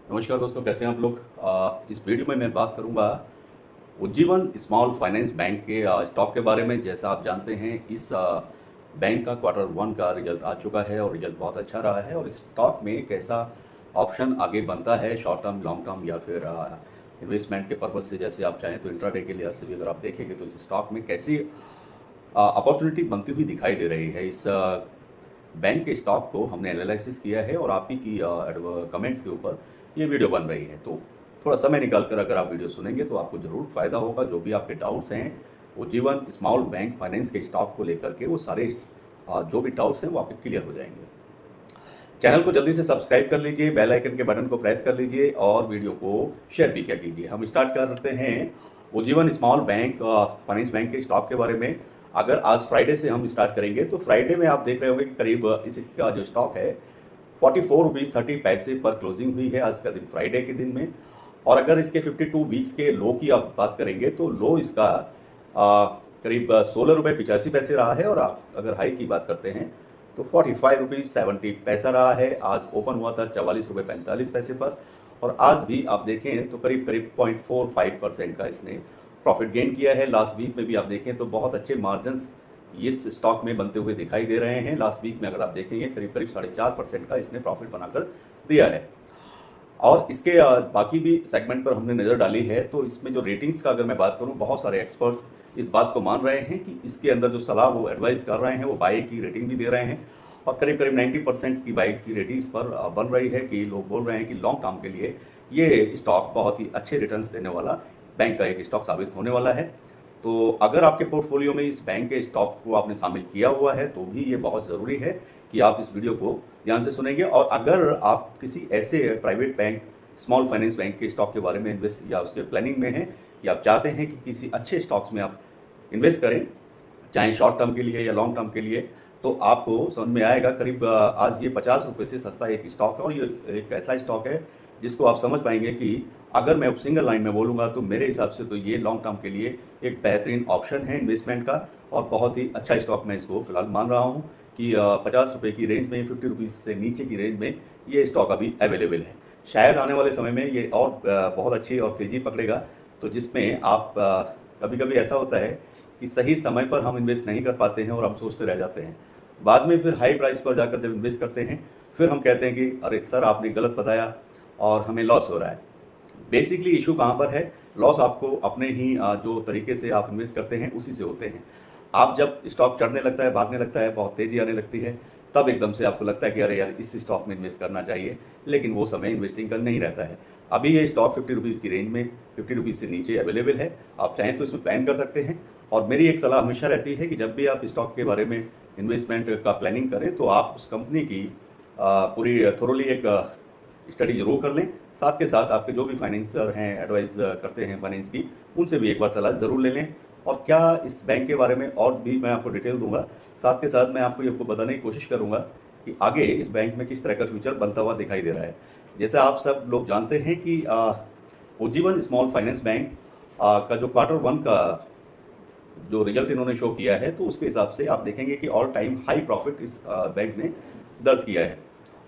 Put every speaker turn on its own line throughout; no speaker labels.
नमस्कार दोस्तों, कैसे हैं आप लोग। इस वीडियो में मैं बात करूंगा उज्जीवन स्मॉल फाइनेंस बैंक के स्टॉक के बारे में। जैसा आप जानते हैं, इस बैंक का क्वार्टर वन का रिजल्ट आ चुका है और रिजल्ट बहुत अच्छा रहा है। और इस स्टॉक में कैसा ऑप्शन आगे बनता है, शॉर्ट टर्म, लॉन्ग टर्म या फिर इन्वेस्टमेंट के पर्पज़ से, जैसे आप चाहें तो इंट्राडे के लिहाज से भी अगर आप देखेंगे तो इस स्टॉक में कैसी अपॉर्चुनिटी बनती हुई दिखाई दे रही है। इस बैंक के स्टॉक को हमने एनालिसिस किया है और आप ही की कमेंट्स के ऊपर ये वीडियो बन रही है। तो थोड़ा समय निकाल कर अगर आप वीडियो सुनेंगे तो आपको ज़रूर फ़ायदा होगा। जो भी आपके डाउट्स हैं उज्जीवन स्मॉल बैंक फाइनेंस के स्टॉक को लेकर के, वो सारे जो भी डाउट्स हैं वो आपके क्लियर हो जाएंगे। चैनल को जल्दी से सब्सक्राइब कर लीजिए, बेल आइकन के बटन को प्रेस कर लीजिए और वीडियो को शेयर भी किया कीजिए। हम स्टार्ट करते हैं Ujjivan small bank finance bank के स्टॉक के बारे में। अगर आज फ्राइडे से हम स्टार्ट करेंगे तो फ्राइडे में आप देख रहे होंगे कि करीब इसका जो स्टॉक है 44 रुपीज़ 30 पैसे पर क्लोजिंग हुई है आज का दिन, फ्राइडे के दिन में। और अगर इसके 52 वीक्स के लो की आप बात करेंगे तो लो इसका करीब 16 रुपये 85 पैसे रहा है। और आप अगर हाई की बात करते हैं तो 45 रुपीज़ 70 पैसा रहा है। आज ओपन हुआ था 44 रुपये 45 पैसे पर। और आज भी आप देखें तो करीब करीब 0.45% का इसने प्रॉफिट गेन किया है। लास्ट वीक में भी आप देखें तो बहुत अच्छे मार्जिन्स इस स्टॉक में बनते हुए दिखाई दे रहे हैं। लास्ट वीक में अगर आप देखेंगे करीब करीब 4.5% का इसने प्रॉफिट बनाकर दिया है। और इसके बाकी भी सेगमेंट पर हमने नज़र डाली है तो इसमें जो रेटिंग्स का अगर मैं बात करूं, बहुत सारे एक्सपर्ट्स इस बात को मान रहे हैं कि इसके अंदर जो सलाह वो एडवाइस कर रहे हैं वो बाई की रेटिंग भी दे रहे हैं। और करीब करीब 90% की बाई की रेटिंग्स पर बन रही है कि लोग बोल रहे हैं कि लॉन्ग टर्म के लिए ये स्टॉक बहुत ही अच्छे रिटर्न्स देने वाला बैंक का एक स्टॉक साबित होने वाला है। तो अगर आपके पोर्टफोलियो में इस बैंक के स्टॉक को आपने शामिल किया हुआ है तो भी ये बहुत ज़रूरी है कि आप इस वीडियो को ध्यान से सुनेंगे। और अगर आप किसी ऐसे private bank, small finance bank के स्टॉक के बारे में इन्वेस्ट या उसके प्लानिंग में हैं कि आप चाहते हैं कि किसी अच्छे स्टॉक्स में आप इन्वेस्ट करें, चाहे शॉर्ट टर्म के लिए या लॉन्ग टर्म के लिए, तो आपको समझ में आएगा। करीब आज ये 50 रुपये से सस्ता एक स्टॉक है। और ये एक ऐसा स्टॉक है जिसको आप समझ पाएंगे कि अगर मैं सिंगल लाइन में बोलूँगा तो मेरे हिसाब से तो ये लॉन्ग टर्म के लिए एक बेहतरीन ऑप्शन है इन्वेस्टमेंट का। और बहुत ही अच्छा स्टॉक मैं इसको फिलहाल मान रहा हूँ कि 50 रुपये की रेंज में, 50 रुपीज़ से नीचे की रेंज में ये स्टॉक अभी अवेलेबल है। शायद आने वाले समय में ये और बहुत अच्छी और तेज़ी पकड़ेगा। तो जिसमें आप कभी कभी ऐसा होता है कि सही समय पर हम इन्वेस्ट नहीं कर पाते हैं और हम सोचते रह जाते हैं। बाद में फिर हाई प्राइस पर जाकर जब इन्वेस्ट करते हैं फिर हम कहते हैं कि अरे सर, आपने गलत बताया और हमें लॉस हो रहा है। बेसिकली इशू कहाँ पर है? लॉस आपको अपने ही जो तरीके से आप इन्वेस्ट करते हैं उसी से होते हैं। आप जब स्टॉक चढ़ने लगता है, भागने लगता है, बहुत तेज़ी आने लगती है, तब एकदम से आपको लगता है कि अरे यार, इस स्टॉक में इन्वेस्ट करना चाहिए। लेकिन वो समय इन्वेस्टिंग का नहीं रहता है। अभी ये स्टॉक 50 रुपीज़ की रेंज में, 50 रुपीज़ से नीचे अवेलेबल है। आप चाहें तो इसमें प्लान कर सकते हैं। और मेरी एक सलाह हमेशा रहती है कि जब भी आप स्टॉक के बारे में इन्वेस्टमेंट का प्लानिंग करें तो आप उस कंपनी की पूरी थोरोली एक स्टडी जरूर कर लें। साथ के साथ आपके जो भी फाइनेंसर हैं, एडवाइस करते हैं फाइनेंस की, उनसे भी एक बार सलाह ज़रूर ले लें। और क्या इस बैंक के बारे में और भी मैं आपको डिटेल दूंगा। साथ के साथ मैं आपको ये बताने की कोशिश करूंगा कि आगे इस बैंक में किस तरह का फ्यूचर बनता हुआ दिखाई दे रहा है। जैसा आप सब लोग जानते हैं कि उज्जीवन स्मॉल फाइनेंस बैंक का जो क्वार्टर वन का जो रिजल्ट इन्होंने शो किया है तो उसके हिसाब से आप देखेंगे कि ऑल टाइम हाई प्रॉफिट इस बैंक ने दर्ज किया है।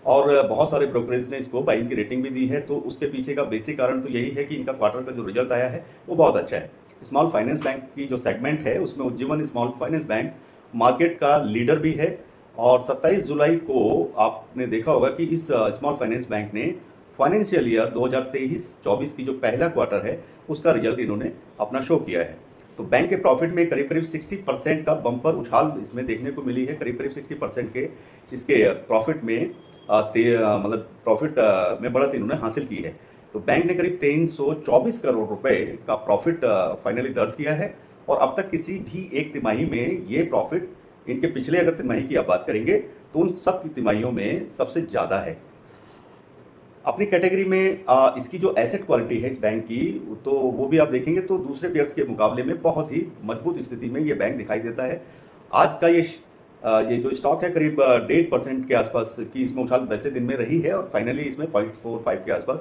और बहुत सारे ब्रोकरेज ने इसको बाइंग की रेटिंग भी दी है। तो उसके पीछे का बेसिक कारण तो यही है कि इनका क्वार्टर का जो रिजल्ट आया है वो बहुत अच्छा है। स्मॉल फाइनेंस बैंक की जो सेगमेंट है उसमें Ujjivan small finance bank market का लीडर भी है। और 27 जुलाई को आपने देखा होगा कि इस स्मॉल फाइनेंस बैंक ने फाइनेंशियल ईयर 2023-24 की जो पहला क्वार्टर है उसका रिजल्ट इन्होंने अपना शो किया है। तो बैंक के प्रॉफिट में करीब करीब 60% का बम्पर उछाल इसमें देखने को मिली है। करीब करीब 60% के इसके प्रॉफिट में मतलब प्रॉफिट में बढ़त इन्होंने हासिल की है। तो बैंक ने करीब 324 करोड़ रुपए का प्रॉफिट फाइनली दर्ज किया है। और अब तक किसी भी एक तिमाही में ये प्रॉफिट, इनके पिछले अगर तिमाही की आप बात करेंगे तो उन सब की तिमाहियों में सबसे ज़्यादा है। अपनी कैटेगरी में इसकी जो एसेट क्वालिटी है इस बैंक की, तो वो भी आप देखेंगे तो दूसरे पेयर्स के मुकाबले में बहुत ही मजबूत स्थिति में ये बैंक दिखाई देता है। आज का ये जो स्टॉक है करीब 1.5% के आसपास की इसमें उछाल वैसे दिन में रही है। और फाइनली इसमें 0.45 के आसपास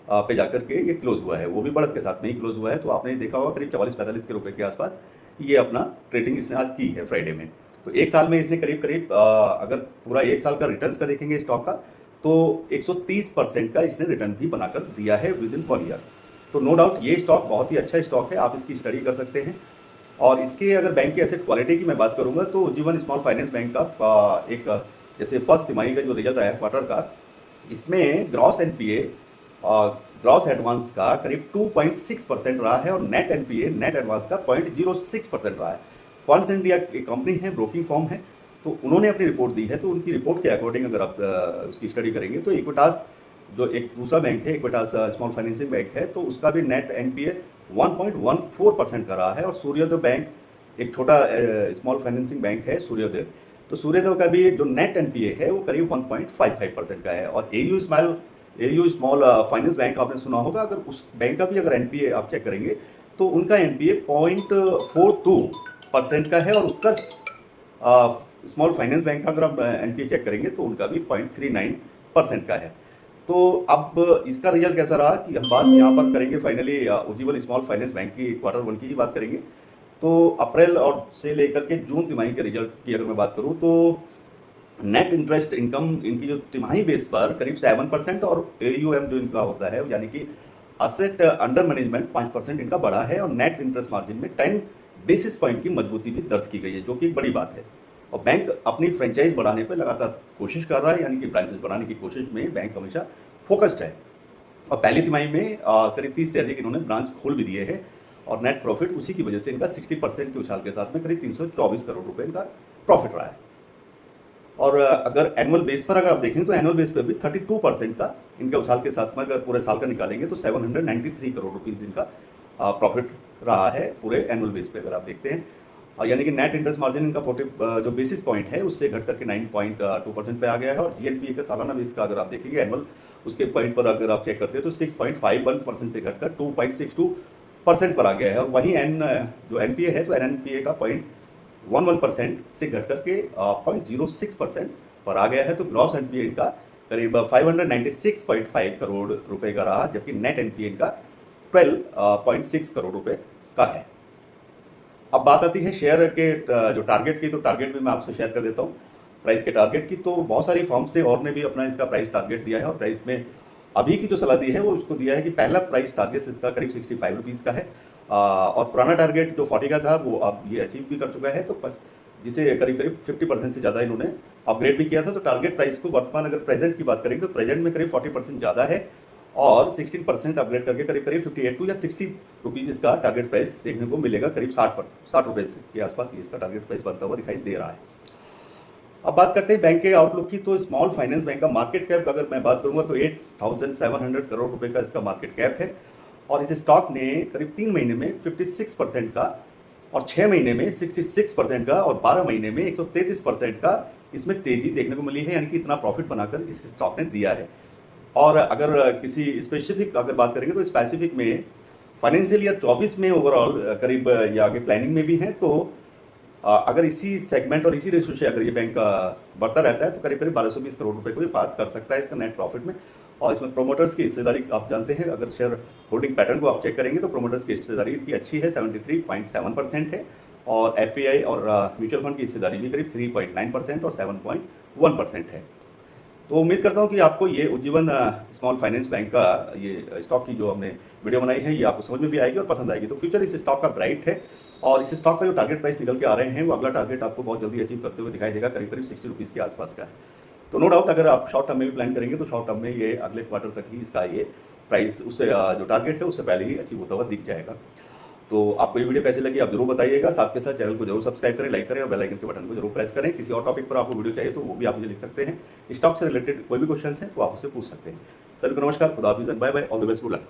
पे जाकर के ये क्लोज हुआ है, वो भी बढ़त के साथ में ही क्लोज हुआ है। तो आपने देखा होगा करीब 44-45 के रुपए के आसपास ये अपना ट्रेडिंग इसने आज की है फ्राइडे में। तो एक साल में इसने करीब करीब अगर पूरा एक साल का रिटर्न्स का देखेंगे स्टॉक का तो 130% का इसने रिटर्न भी बनाकर दिया है विद इन 1 ईयर। तो नो डाउट ये स्टॉक बहुत ही अच्छा स्टॉक है, आप इसकी स्टडी कर सकते हैं। और इसके अगर बैंक की एसेट क्वालिटी की मैं बात करूंगा तो उज्जीवन स्मॉल फाइनेंस बैंक का एक जैसे फर्स्ट तिमाही का जो रिजल्ट आया क्वार्टर का, इसमें ग्रॉस एनपीए ग्रॉस एडवांस का करीब 2.6% रहा है और नेट एनपीए नेट एडवांस का 0.06% रहा है। फंड्स इंडिया एक कंपनी है, ब्रोकिंग फॉर्म है, तो उन्होंने अपनी रिपोर्ट दी है। तो उनकी रिपोर्ट के अकॉर्डिंग अगर आप उसकी स्टडी करेंगे तो इक्विटास जो एक दूसरा बैंक है, इक्विटास स्मॉल फाइनेंसिंग बैंक है, तो उसका भी नेट एनपीए 1.14% का रहा है। और सूर्योदय बैंक एक छोटा स्मॉल फाइनेंसिंग बैंक है सूर्योदय, तो सूर्योदय का भी जो नेट एनपीए है वो करीब 1.55% का है। और एयू स्मॉल फाइनेंस बैंक आपने सुना होगा, अगर उस बैंक का भी अगर एनपीए आप चेक करेंगे तो उनका एनपीए 0.42% का है। और उत्कर्ष स्मॉल फाइनेंस बैंक का अगर आप एनपीए चेक करेंगे तो उनका भी 0.39% का है। तो अब इसका रिजल्ट कैसा रहा कि हम बात यहाँ पर करेंगे finally Ujjivan small finance bank की क्वार्टर 1 की ही बात करेंगे। तो अप्रैल और से लेकर के जून तिमाही के रिजल्ट की अगर मैं बात करूँ तो नेट इंटरेस्ट इनकम इनकी जो तिमाही बेस पर करीब 7% और एयूएम जो इनका होता है यानी कि असेट अंडर मैनेजमेंट 5% इनका बढ़ा है। और नेट इंटरेस्ट मार्जिन में 10 बेसिस पॉइंट की मजबूती भी दर्ज की गई है, जो कि एक बड़ी बात है। और बैंक अपनी फ्रेंचाइज बढ़ाने पर लगातार कोशिश कर रहा है, यानी कि ब्रांचेस बढ़ाने की कोशिश में बैंक हमेशा फोकस्ड है। और पहली तिमाही में करीब 30 से अधिक इन्होंने ब्रांच खोल भी दिए हैं। और नेट प्रॉफिट उसी की वजह से इनका 60% के उछाल के साथ में करीब 324 करोड़ रुपए इनका प्रॉफिट रहा है। और अगर एनुअल बेस पर अगर आप देखें तो एनुअल बेस पर भी 32% का इनके उछाल के साथ में अगर पूरे साल का निकालेंगे तो 793 करोड़ रुपीज़ इनका प्रॉफिट रहा है पूरे एनुअल बेस पे अगर आप देखते हैं। यानी कि नेट इंटरेस्ट मार्जिन इनका 40 जो बेसिस पॉइंट है उससे घट करके 9.2% पे आ गया है। और जीएनपीए का सालाना बेस का अगर आप देखेंगे एनुअल उसके पॉइंट पर अगर आप चेक करते हैं तो 6.51% से घटकर 2.62% पर आ गया है। और वहीं जो एनपीए है तो एनएनपीए का 0.11% से घट करके 0.06% पर आ गया है। तो ग्रॉस एनपीए इनका करीब 596.5 करोड़ रुपए का रहा, जबकि नेट एनपीए इनका 12.6 करोड़ रुपए का है। अब बात आती है शेयर के जो टारगेट की, तो टारगेट भी मैं आपसे शेयर कर देता हूँ प्राइस के टारगेट की। तो बहुत सारी फर्म्स ने और ने भी अपना इसका प्राइस टारगेट दिया है और प्राइस में अभी की जो सलाह दी है वो उसको दिया है कि पहला प्राइस टारगेट इसका करीब 65 रुपीज़ का है। और पुराना टारगेट जो 40 का था वो अब ये अचीव भी कर चुका है, तो जिसे करीब 50% से ज़्यादा इन्होंने अपग्रेड भी किया था। तो टारगेट प्राइस को वर्तमान अगर प्रेजेंट की बात करेंगे तो प्रेजेंट में करीब 40% ज़्यादा है और 16% अपग्रेड करके करीब 58 या 60 रुपीज़ इसका टारगेट प्राइस देखने को मिलेगा। करीब 60 रुपये के आसपास ये इसका टारगेट प्राइस बनता हुआ दिखाई दे रहा है। अब बात करते हैं बैंक के आउटलुक की। तो स्मॉल फाइनेंस बैंक का मार्केट कैप अगर मैं बात करूंगा तो 8,700 करोड़ रुपए का इसका मार्केट कैप है। और इस स्टॉक ने करीब 3 महीने में 56% का और 6 महीने में 66% का और 12 महीने में 133% का इसमें तेजी देखने को मिली है, यानी कि इतना प्रॉफिट बनाकर इस स्टॉक ने दिया है। और अगर किसी स्पेसिफिक अगर बात करेंगे तो स्पेसिफिक में फाइनेंशियल ईयर 24 में ओवरऑल करीब ये आगे प्लानिंग में भी है। तो अगर इसी सेगमेंट और इसी रेशो से अगर ये बैंक बढ़ता रहता है तो करीब 1220 करोड़ रुपए को ये पार कर सकता है इसका नेट प्रॉफिट में। और इसमें प्रोमोटर्स की हिस्सेदारी आप जानते हैं, अगर शेयर होल्डिंग पैटर्न को आप चेक करेंगे तो प्रोमोटर्स की हिस्सेदारी की अच्छी है, 73.7% है। और एफपीआई और म्यूचुअल फंड की हिस्सेदारी भी करीब 3.9% और 7.1% है। तो उम्मीद करता हूँ कि आपको ये उज्जीवन स्मॉल फाइनेंस बैंक का ये स्टॉक की जो हमने वीडियो बनाई है ये आपको समझ में भी आएगी और पसंद आएगी। तो फ्यूचर इस स्टॉक का ब्राइट है और इस स्टॉक का जो टारगेट प्राइस निकल के आ रहे हैं वो अगला टारगेट आपको बहुत जल्दी अचीव करते हुए दिखाई देगा, करीब 60 रुपीज़ के आसपास का है। तो नो डाउट अगर आप शॉर्ट टर्म में भी प्लान करेंगे तो शॉर्ट टर्म में ये अगले क्वार्टर तक ही इसका ये प्राइस उससे जो टारगेट है उससे पहले ही अचीव होता हुआ दिख जाएगा। तो आपको ये वीडियो कैसी लगी आप जरूर बताइएगा। साथ के साथ चैनल को जरूर सब्सक्राइब करें, लाइक करें और बेल आइकन के बटन को जरूर प्रेस करें। किसी और टॉपिक पर आपको वीडियो चाहिए तो वो भी आप मुझे लिख सकते हैं। स्टॉक से रिलेटेड कोई भी क्वेश्चन है तो आप उससे पूछ सकते हैं। सभी को नमस्कार, खुदा हाफिज़, bye bye, all the best, good luck.